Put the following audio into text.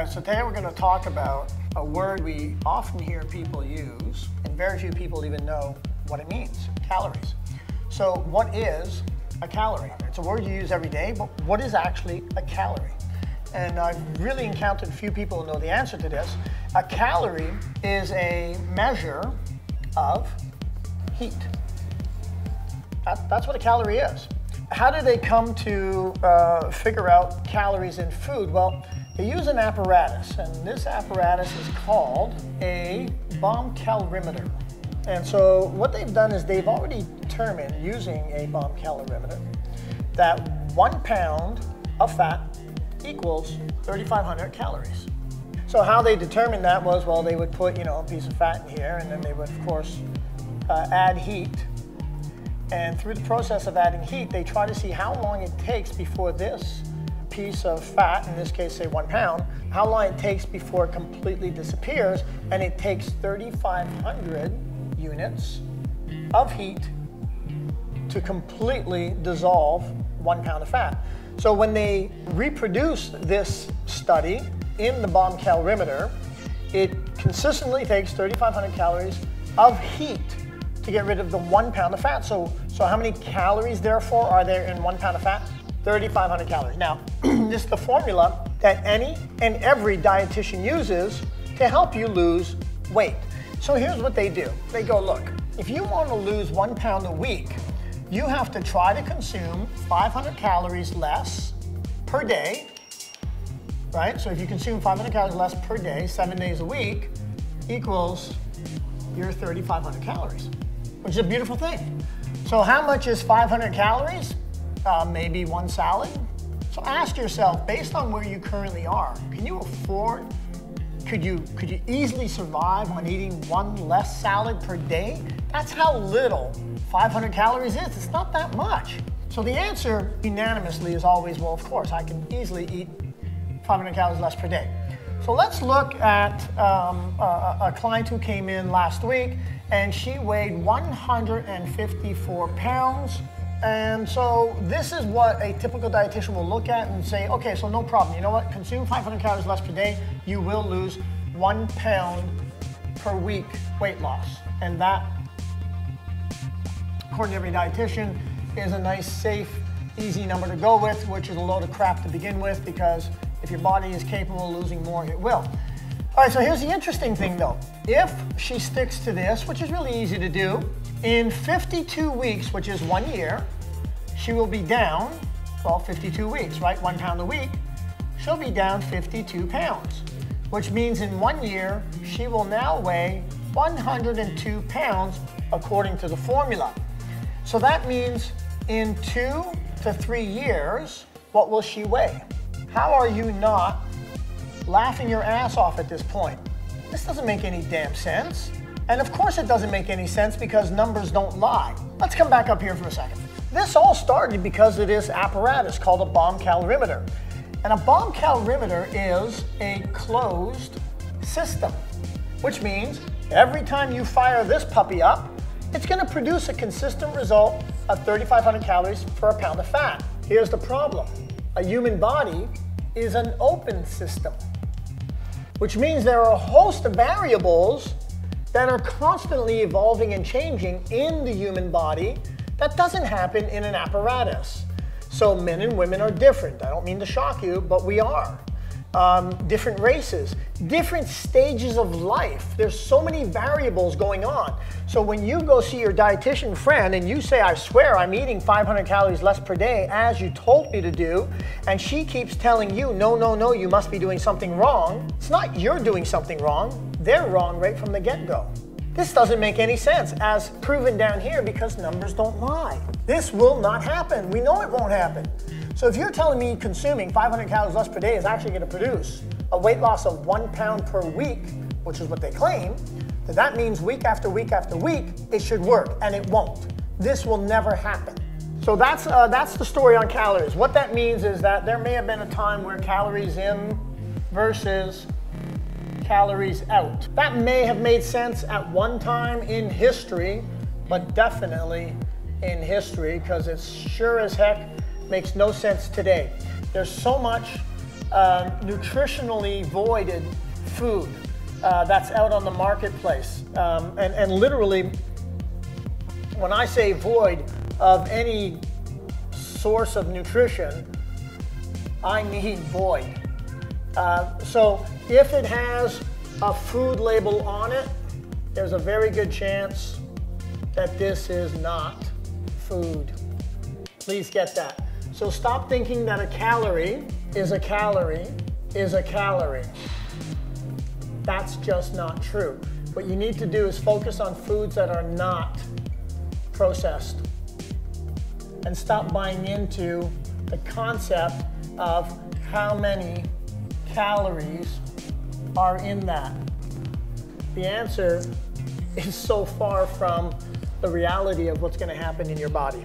right, so today we're going to talk about a word we often hear people use, and very few people even know what it means, calories. So what is a calorie? It's a word you use every day, but what is actually a calorie? And I've really encountered a few people who know the answer to this. A calorie is a measure of heat. That's what a calorie is. How do they come to figure out calories in food? Well, they use an apparatus, and this apparatus is called a bomb calorimeter. And so what they've done is they've already determined, using a bomb calorimeter, that 1 pound of fat equals 3,500 calories. So how they determined that was, well, they would put, a piece of fat in here, and then they would, of course, add heat. And through the process of adding heat, they try to see how long it takes before this piece of fat, in this case, say 1 pound, how long it takes before it completely disappears. And it takes 3,500 units of heat to completely dissolve 1 pound of fat. So when they reproduce this study in the bomb calorimeter, it consistently takes 3,500 calories of heat to get rid of the 1 pound of fat. So how many calories, therefore, are there in 1 pound of fat? 3,500 calories. Now, this is the formula that any and every dietitian uses to help you lose weight. So here's what they do. They go, look, if you want to lose 1 pound a week, you have to try to consume 500 calories less per day, right? So if you consume 500 calories less per day, 7 days a week, equals your 3,500 calories, which is a beautiful thing. So how much is 500 calories? Maybe one salad. So ask yourself, based on where you currently are, can you afford, could you easily survive on eating one less salad per day? That's how little 500 calories is. It's not that much. So the answer unanimously is always, well, of course, I can easily eat 500 calories less per day. So let's look at a client who came in last week, and she weighed 154 pounds. And so this is what a typical dietitian will look at and say, okay, so no problem. You know what? Consume 500 calories less per day. You will lose 1 pound per week weight loss. And that, according to every dietitian, is a nice, safe, easy number to go with, which is a load of crap to begin with, because if your body is capable of losing more, it will. All right, so here's the interesting thing though. If she sticks to this, which is really easy to do, in 52 weeks, which is 1 year, she will be down, well, 52 weeks, right? 1 pound a week. She'll be down 52 pounds, which means in 1 year, she will now weigh 102 pounds according to the formula. So that means in 2 to 3 years, what will she weigh? How are you not laughing your ass off at this point? This doesn't make any damn sense. And of course it doesn't make any sense, because numbers don't lie. Let's come back up here for a second. This all started because of this apparatus called a bomb calorimeter. And a bomb calorimeter is a closed system, which means every time you fire this puppy up, it's going to produce a consistent result of 3,500 calories for a pound of fat. Here's the problem. A human body is an open system, which means there are a host of variables that are constantly evolving and changing in the human body that doesn't happen in an apparatus. So men and women are different. I don't mean to shock you, but we are. Different races, different stages of life. There's so many variables going on. So when you go see your dietitian friend and you say, I swear I'm eating 500 calories less per day as you told me to do, and she keeps telling you, no, no, no, you must be doing something wrong. It's not you're doing something wrong. They're wrong right from the get-go. This doesn't make any sense, as proven down here, because numbers don't lie. This will not happen. We know it won't happen. So if you're telling me consuming 500 calories less per day is actually going to produce a weight loss of 1 pound per week, which is what they claim, then that means week after week after week, it should work, and it won't. This will never happen. So that's the story on calories. What that means is that there may have been a time where calories in versus calories out. That may have made sense at one time in history, but definitely in history, because it sure as heck makes no sense today. There's so much nutritionally voided food that's out on the marketplace. And literally, when I say void of any source of nutrition, I mean void. So if it has a food label on it, there's a very good chance that this is not food. Please get that. So stop thinking that a calorie is a calorie is a calorie. That's just not true. What you need to do is focus on foods that are not processed and stop buying into the concept of how many calories are in that. The answer is so far from the reality of what's going to happen in your body.